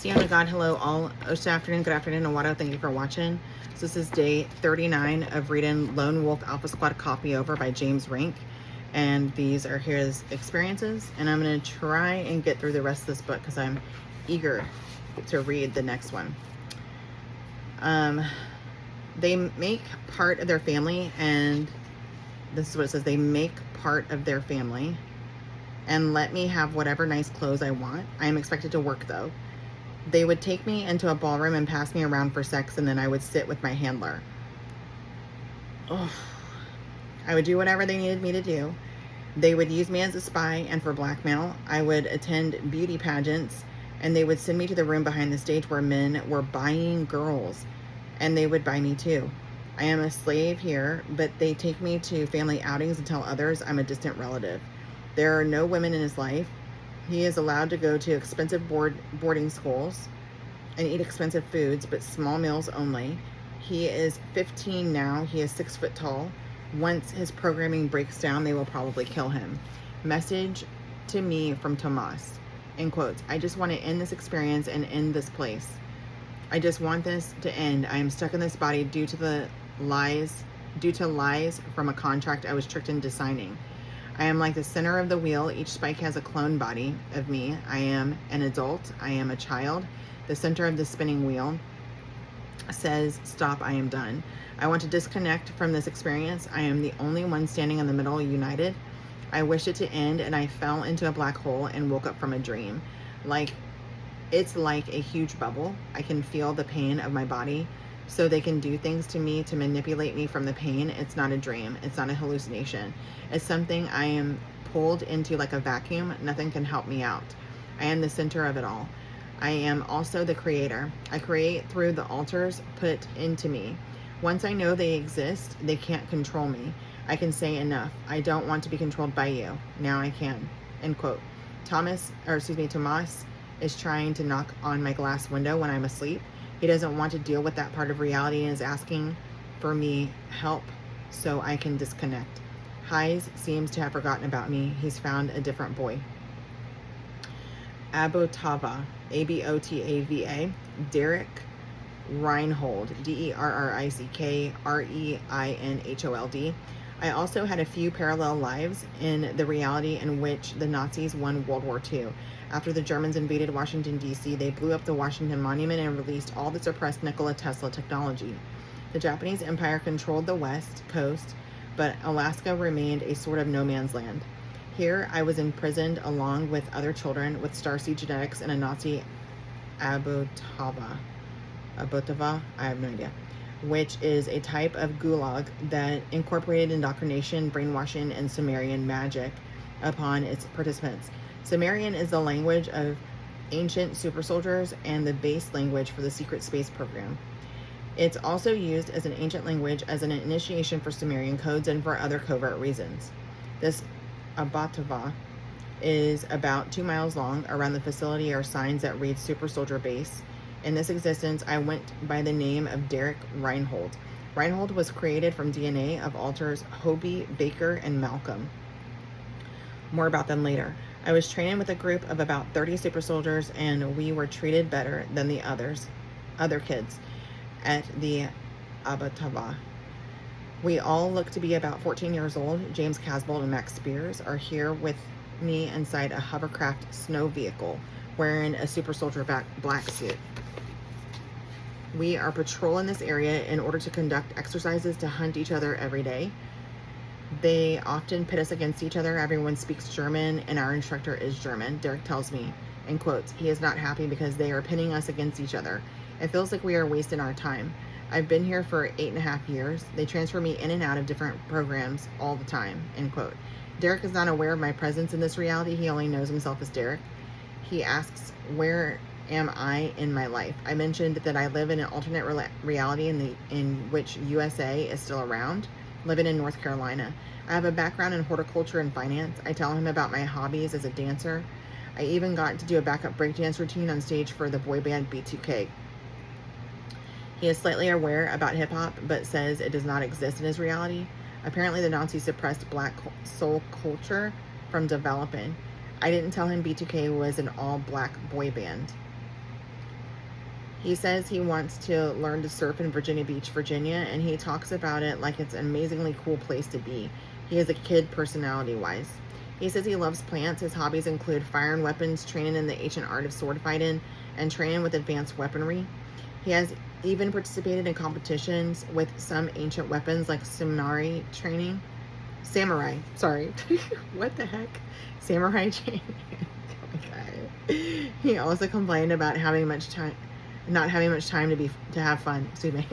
Sienna God, hello all. Good afternoon, Awado. Thank you for watching. So this is day 39 of reading Lone Wolf Alpha Squad Copy Over by James Rink. And these are his experiences. And I'm going to try and get through the rest of this book because I'm eager to read the next one. They make part of their family, and this is what it says. They make part of their family and let me have whatever nice clothes I want. I am expected to work though. They would take me into a ballroom and pass me around for sex, and then I would sit with my handler. Oh, I would do whatever they needed me to do. They would use me as a spy and for blackmail. I would attend beauty pageants, and they would send me to the room behind the stage where men were buying girls, and they would buy me too. I am a slave here, but they take me to family outings and tell others I'm a distant relative. There are no women in his life. He is allowed to go to expensive boarding schools and eat expensive foods, but small meals only. He is 15 now. He is 6 foot tall. Once his programming breaks down, they will probably kill him. Message to me from Tomas. In quotes, I just want to end this experience and end this place. I just want this to end. I am stuck in this body due to lies from a contract I was tricked into signing. I am like the center of the wheel. Each spike has a clone body of me. I am an adult. I am a child. The center of the spinning wheel says, stop, I am done. I want to disconnect from this experience. I am the only one standing in the middle, united. I wish it to end, and I fell into a black hole and woke up from a dream. It's like a huge bubble. I can feel the pain of my body. So they can do things to me to manipulate me from the pain. It's not a dream. It's not a hallucination. It's something I am pulled into like a vacuum. Nothing can help me out. I am the center of it all. I am also the creator. I create through the altars put into me. Once I know they exist, they can't control me. I can say enough. I don't want to be controlled by you. Now I can. End quote. Tomas is trying to knock on my glass window when I'm asleep. He doesn't want to deal with that part of reality and is asking for me help so I can disconnect. Hayes seems to have forgotten about me. He's found a different boy. Abotava, Abotava, Derek Reinhold, Derickreinhold. I also had a few parallel lives in the reality in which the Nazis won World War II. After the Germans invaded Washington, D.C., they blew up the Washington Monument and released all the suppressed Nikola Tesla technology. The Japanese Empire controlled the West Coast, but Alaska remained a sort of no man's land. Here, I was imprisoned along with other children with starseed genetics in a Nazi Abotava, I have no idea, which is a type of gulag that incorporated indoctrination, brainwashing, and Sumerian magic upon its participants. Sumerian is the language of ancient super soldiers and the base language for the secret space program. It's also used as an ancient language as an initiation for Sumerian codes and for other covert reasons. This Abatava is about 2 miles long. Around the facility are signs that read Super Soldier Base. In this existence, I went by the name of Derek Reinhold. Reinhold was created from DNA of alters Hobie, Baker, and Malcolm. More about them later. I was training with a group of about 30 super soldiers, and we were treated better than the other kids at the Abatava. We all look to be about 14 years old. James Casbolt and Max Spears are here with me inside a hovercraft snow vehicle, wearing a super soldier black suit. We are patrolling this area in order to conduct exercises to hunt each other every day. They often pit us against each other. Everyone speaks German, and our instructor is German. Derek tells me, in quotes, he is not happy because they are pitting us against each other. It feels like we are wasting our time. I've been here for 8.5 years. They transfer me in and out of different programs all the time, end quote. Derek is not aware of my presence in this reality. He only knows himself as Derek. He asks, where am I in my life? I mentioned that I live in an alternate reality in which USA is still around, living in North Carolina. I have a background in horticulture and finance. I tell him about my hobbies as a dancer. I even got to do a backup breakdance routine on stage for the boy band B2K. He is slightly aware about hip-hop, but says it does not exist in his reality. Apparently, the Nazis suppressed black soul culture from developing. I didn't tell him B2K was an all-black boy band. He says he wants to learn to surf in Virginia Beach, Virginia, and he talks about it like it's an amazingly cool place to be. He is a kid personality-wise. He says he loves plants. His hobbies include fire and weapons, training in the ancient art of sword fighting, and training with advanced weaponry. He has even participated in competitions with some ancient weapons like samurai training. Samurai, sorry. What the heck? Samurai training. Oh my God. He also complained about not having much time to have fun. Excuse me.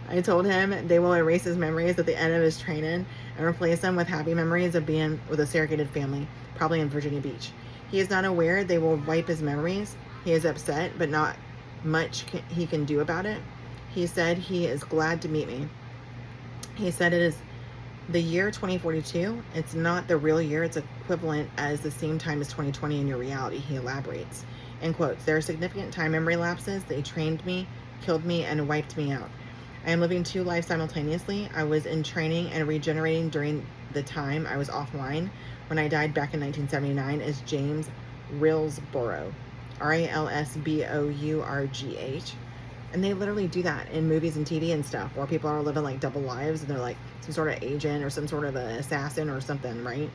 I told him they will erase his memories at the end of his training and replace them with happy memories of being with a surrogated family, probably in Virginia Beach. He is not aware they will wipe his memories. He is upset, but not much he can do about it. He said he is glad to meet me. He said it is the year 2042. It's not the real year. It's equivalent as the same time as 2020 in your reality. He elaborates. In quotes, there are significant time memory lapses. They trained me, killed me, and wiped me out. I am living two lives simultaneously. I was in training and regenerating during the time I was offline when I died back in 1979 as James Rilsborough, Ralsbourgh. And they literally do that in movies and TV and stuff, where people are living like double lives and they're like some sort of agent or some sort of an assassin or something, right?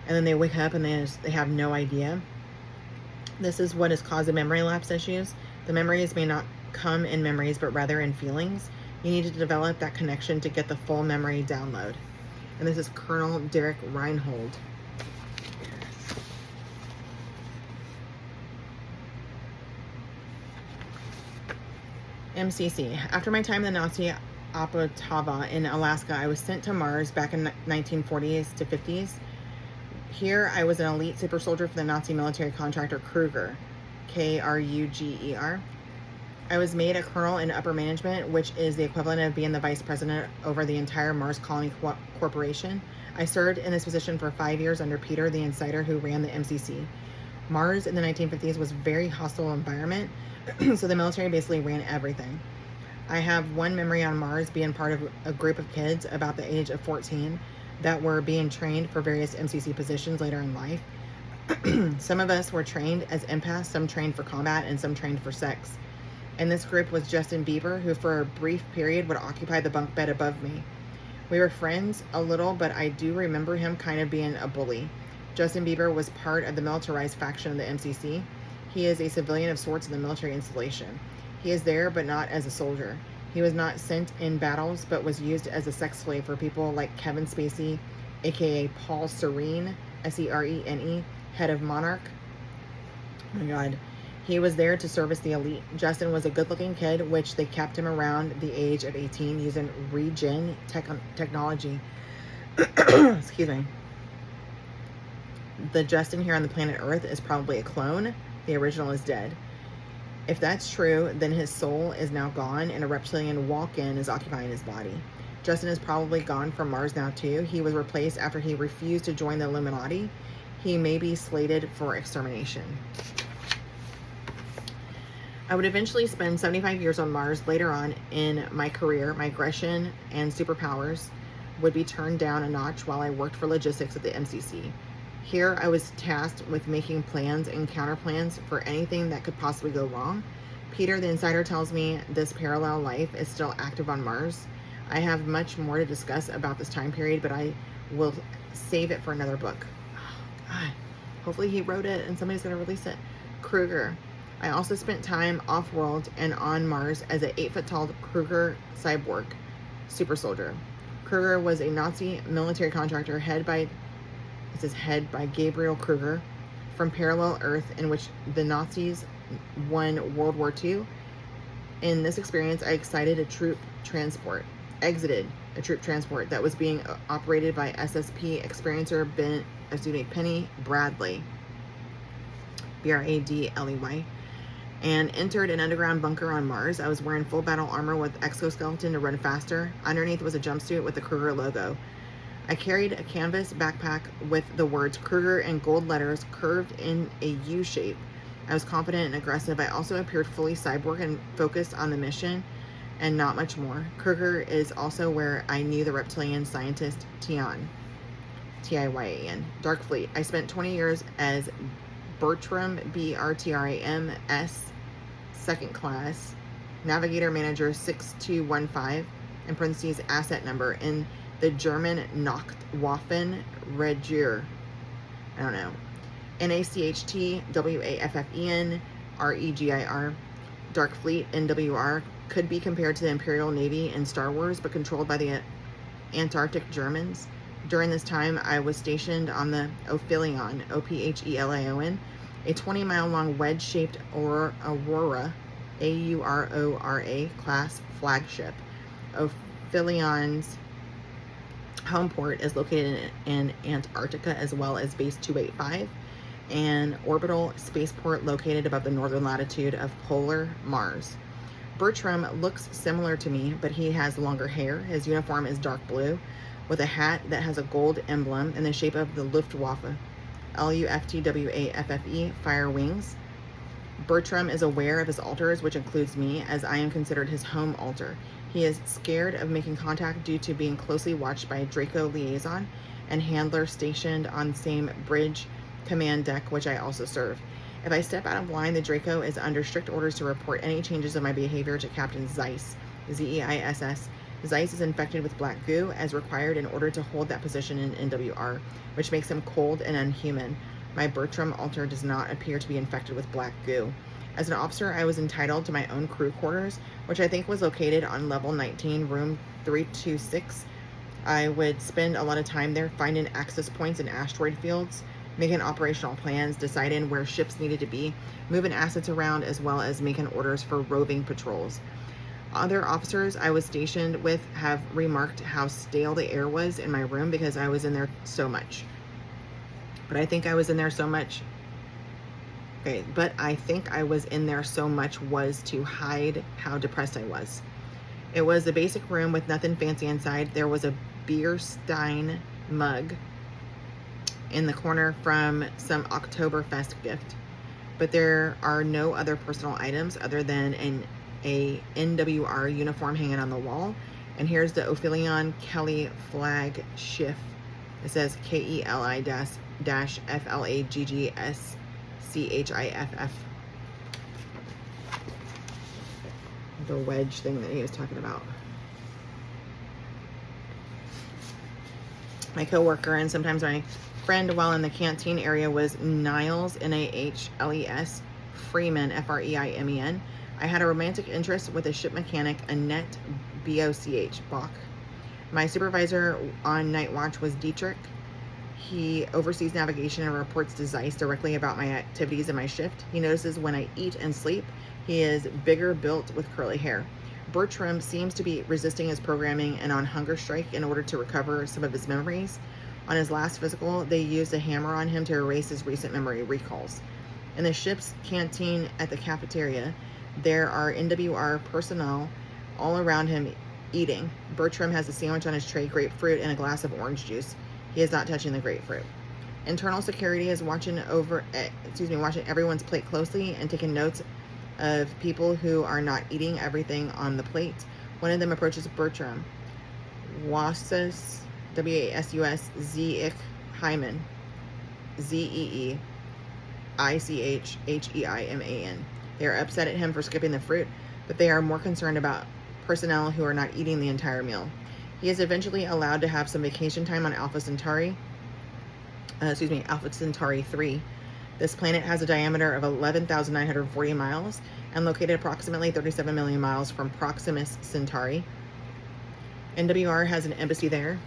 And then they wake up and they have no idea. This is what is causing memory lapse issues. The memories may not come in memories, but rather in feelings. You need to develop that connection to get the full memory download. And this is Colonel Derek Reinhold. MCC. After my time in the Nazi Ottawa in Alaska, I was sent to Mars back in 1940s to 50s. Here, I was an elite super soldier for the Nazi military contractor Kruger, Kruger. I was made a colonel in upper management, which is the equivalent of being the vice president over the entire Mars Colony Corporation. I served in this position for 5 years under Peter, the insider who ran the MCC. Mars in the 1950s was a very hostile environment, so the military basically ran everything. I have one memory on Mars being part of a group of kids about the age of 14 that were being trained for various MCC positions later in life. Some of us were trained as empaths, some trained for combat, and some trained for sex. And this group was Justin Bieber, who for a brief period would occupy the bunk bed above me. We were friends a little, but I do remember him kind of being a bully. Justin Bieber was part of the militarized faction of the MCC. He is a civilian of sorts in the military installation. He is there, but not as a soldier. He was not sent in battles, but was used as a sex slave for people like Kevin Spacey, aka Paul Serene, Serene, head of Monarch. Oh my God. He was there to service the elite. Justin was a good-looking kid, which they kept him around the age of 18 using regen technology. Excuse me. The Justin here on the planet Earth is probably a clone. The original is dead. If that's true, then his soul is now gone and a reptilian walk-in is occupying his body. Justin is probably gone from Mars now too. He was replaced after he refused to join the Illuminati. He may be slated for extermination. I would eventually spend 75 years on Mars. Later on in my career, my aggression and superpowers would be turned down a notch while I worked for logistics at the MCC. Here, I was tasked with making plans and counterplans for anything that could possibly go wrong. Peter, the insider, tells me this parallel life is still active on Mars. I have much more to discuss about this time period, but I will save it for another book. Oh, God. Hopefully he wrote it and somebody's going to release it. Kruger. I also spent time off-world and on Mars as an 8-foot-tall Kruger cyborg super soldier. Kruger was a Nazi military contractor head by Gabriel Kruger from parallel Earth in which the Nazis won World War II. In this experience, I exited a troop transport that was being operated by SSP experiencer Penny Bradley, Bradley, and entered an underground bunker on Mars. I was wearing full battle armor with exoskeleton to run faster. Underneath was a jumpsuit with the Kruger logo. I carried a canvas backpack with the words Kruger in gold letters curved in a U shape. I was confident and aggressive. I also appeared fully cyborg and focused on the mission and not much more. Kruger is also where I knew the reptilian scientist Tian, Tiyan, Dark Fleet. I spent 20 years as Bertram, B-R-T-R-A-M-S, second class, navigator manager 6215, in parentheses, asset number, in the German Nachtwaffen Regier. I don't know. NACHTWAFFEN Dark Fleet, NWR, could be compared to the Imperial Navy in Star Wars, but controlled by the Antarctic Germans. During this time, I was stationed on the Ophelion, O-P-H-E-L-I-O-N, a 20-mile-long wedge-shaped Aurora, A-U-R-O-R-A, class flagship. Ophelion's home port is located in Antarctica, as well as Base 285, an orbital spaceport located above the northern latitude of polar Mars. Bertram looks similar to me, but he has longer hair. His uniform is dark blue, with a hat that has a gold emblem in the shape of the Luftwaffe, Luftwaffe, fire wings. Bertram is aware of his alters, which includes me, as I am considered his home alter. He is scared of making contact due to being closely watched by a Draco liaison and handler stationed on the same bridge command deck, which I also serve. If I step out of line, the Draco is under strict orders to report any changes of my behavior to Captain Zeiss, Z-E-I-S-S. Zeiss is infected with black goo, as required in order to hold that position in NWR, which makes him cold and unhuman. My Bertram alter does not appear to be infected with black goo. As an officer, I was entitled to my own crew quarters, which I think was located on level 19, room 326. I would spend a lot of time there, finding access points in asteroid fields, making operational plans, deciding where ships needed to be, moving assets around, as well as making orders for roving patrols. Other officers I was stationed with have remarked how stale the air was in my room because I was in there so much. But I think I was in there so much was to hide how depressed I was. It was a basic room with nothing fancy inside. There was a beer stein mug in the corner from some Oktoberfest gift, but there are no other personal items other than a NWR uniform hanging on the wall. And here's the Ophelion Kelly flag shift. It says KELI-FLAGGSCHIFF. The wedge thing that he was talking about. My coworker and sometimes my friend while in the canteen area was Niles, N-A-H-L-E-S, Freeman, F-R-E-I-M-E-N. I had a romantic interest with a ship mechanic, Annette, B-O-C-H, Bach. My supervisor on night watch was Dietrich. He oversees navigation and reports to Zeiss directly about my activities in my shift. He notices when I eat and sleep. He is bigger built with curly hair. Bertram seems to be resisting his programming and on hunger strike in order to recover some of his memories. On his last physical, they used a hammer on him to erase his recent memory recalls. In the ship's canteen at the cafeteria, there are NWR personnel all around him eating. Bertram has a sandwich on his tray, grapefruit, and a glass of orange juice. He is not touching the grapefruit. Internal security is watching everyone's plate closely and taking notes of people who are not eating everything on the plate. One of them approaches Bertram. Wasus, W-A-S-U-S, Z-Ich, Hyman, Z-E-E-I-C-H-H-E-I-M-A-N. They are upset at him for skipping the fruit, but they are more concerned about personnel who are not eating the entire meal. He is eventually allowed to have some vacation time on Alpha Centauri 3. This planet has a diameter of 11,940 miles and located approximately 37 million miles from Proximus Centauri. NWR has an embassy there.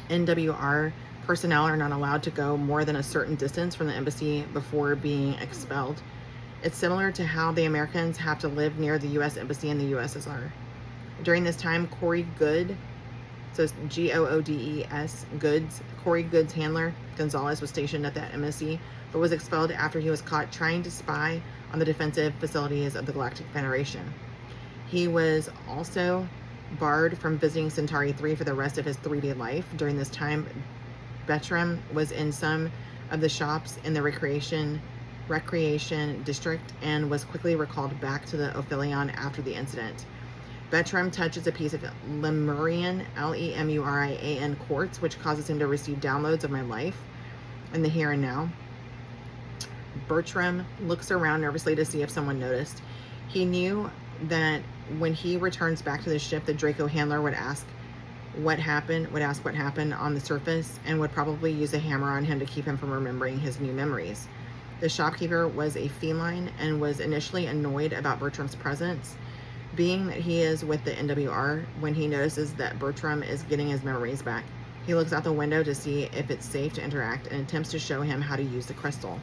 NWR personnel are not allowed to go more than a certain distance from the embassy before being expelled. It's similar to how the Americans have to live near the U.S. Embassy in the USSR. During this time, Corey Good, so it's G-O-O-D-E-S, Goods, Corey Good's handler, Gonzalez, was stationed at that embassy, but was expelled after he was caught trying to spy on the defensive facilities of the Galactic Federation. He was also barred from visiting Centauri 3 for the rest of his 3D life. During this time, Bertram was in some of the shops in the recreation district and was quickly recalled back to the Ophelion after the incident. Bertram touches a piece of Lemurian, L-E-M-U-R-I-A-N quartz, which causes him to receive downloads of my life in the here and now. Bertram looks around nervously to see if someone noticed. He knew that when he returns back to the ship, the Draco handler would ask what happened on the surface, and would probably use a hammer on him to keep him from remembering his new memories. The shopkeeper was a feline and was initially annoyed about Bertram's presence, being that he is with the NWR, when he notices that Bertram is getting his memories back. He looks out the window to see if it's safe to interact and attempts to show him how to use the crystal.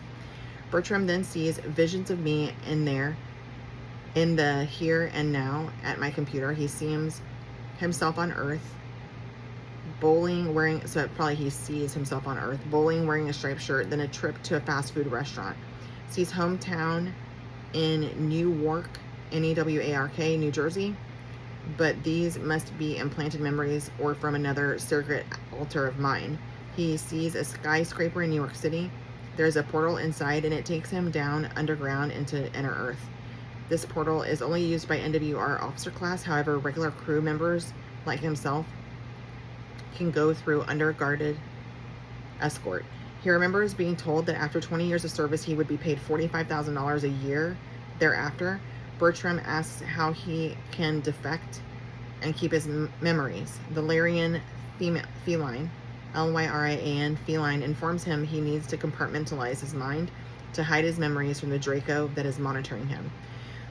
Bertram then sees visions of me in the here and now at my computer. He sees himself on Earth, he sees himself on Earth, bowling, wearing a striped shirt, then a trip to a fast food restaurant. Sees hometown in Newark, N-E-W-A-R-K, New Jersey, but these must be implanted memories or from another circuit altar of mine. He sees a skyscraper in New York City. There's a portal inside, and it takes him down underground into inner Earth. This portal is only used by NWR officer class. However, regular crew members like himself can go through under guarded escort. He remembers being told that after 20 years of service, he would be paid $45,000 a year thereafter. Bertram asks how he can defect and keep his memories. The Lyrian feline, L-Y-R-I-A-N, feline, informs him he needs to compartmentalize his mind to hide his memories from the Draco that is monitoring him.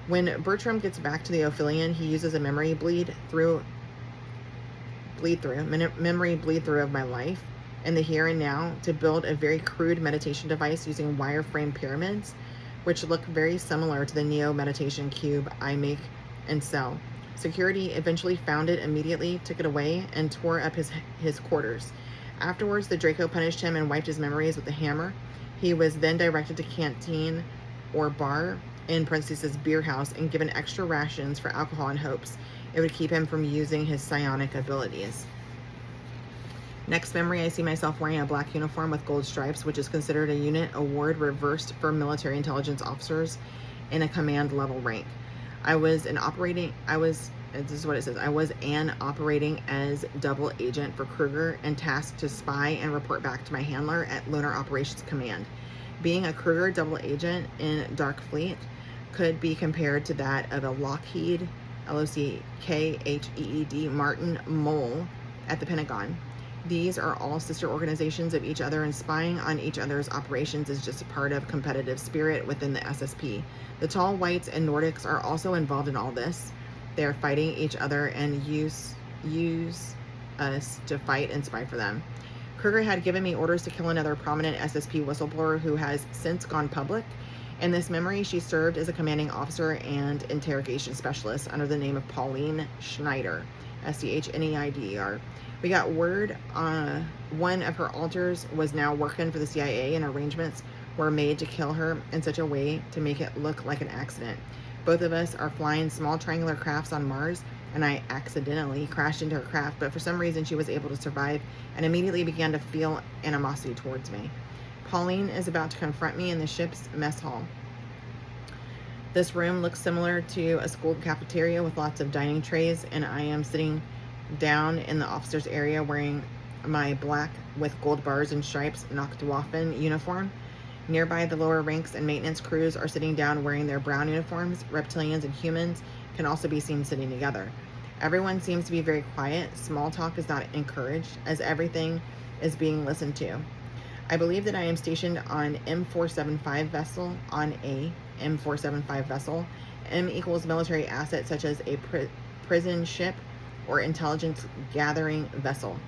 When Bertram gets back to the Ophidian, he uses a memory bleed through of my life in the here and now to build a very crude meditation device using wireframe pyramids, which look very similar to the Neo meditation cube I make and sell. Security eventually found it immediately, took it away, and tore up his quarters. Afterwards, the Draco punished him and wiped his memories with a hammer. He was then directed to canteen or bar, in parentheses beer house, and given extra rations for alcohol in hopes it would keep him from using his psionic abilities. Next memory, I see myself wearing a black uniform with gold stripes, which is considered a unit award reversed for military intelligence officers in a command level rank. I was an operating as double agent for Kruger and tasked to spy and report back to my handler at Lunar Operations Command. Being a Kruger double agent in Dark Fleet could be compared to that of a Lockheed, L-O-C-K-H-E-E-D, Martin mole at the Pentagon. These are all sister organizations of each other, and spying on each other's operations is just a part of competitive spirit within the SSP. The tall whites and Nordics are also involved in all this. They are fighting each other and use us to fight and spy for them. Kruger had given me orders to kill another prominent SSP whistleblower who has since gone public. In this memory, she served as a commanding officer and interrogation specialist under the name of Pauline Schneider, S-C-H-N-E-I-D-E-R. We got word one of her alters was now working for the CIA, and arrangements were made to kill her in such a way to make it look like an accident. Both of us are flying small triangular crafts on Mars, and I accidentally crashed into her craft, but for some reason she was able to survive and immediately began to feel animosity towards me. Pauline is about to confront me in the ship's mess hall. This room looks similar to a school cafeteria with lots of dining trays, and I am sitting down in the officers area wearing my black with gold bars and stripes Nachtwaffen uniform. Nearby, the lower ranks and maintenance crews are sitting down wearing their brown uniforms. Reptilians and humans can also be seen sitting together. Everyone seems to be very quiet. Small talk is not encouraged, as everything is being listened to. I believe that I am stationed on M475 vessel, M equals military asset such as a prison ship or intelligence gathering vessel.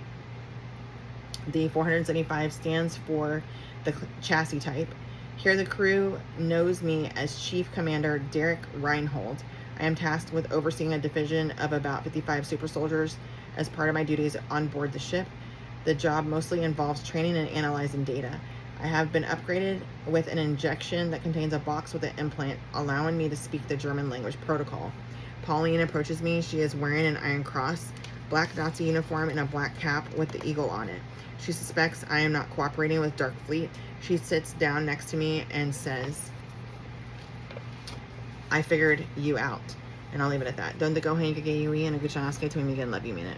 The 475 stands for the chassis type. Here the crew knows me as Chief Commander Derek Reinhold. I am tasked with overseeing a division of about 55 super soldiers as part of my duties on board the ship. The job mostly involves training and analyzing data. I have been upgraded with an injection that contains a box with an implant, allowing me to speak the German language protocol. Pauline approaches me. She is wearing an Iron Cross, black Nazi uniform, and a black cap with the eagle on it. She suspects I am not cooperating with Dark Fleet. She sits down next to me and says, I figured you out. And I'll leave it at that. Donde go hang gay and a good chance to me again. Love you, mean it.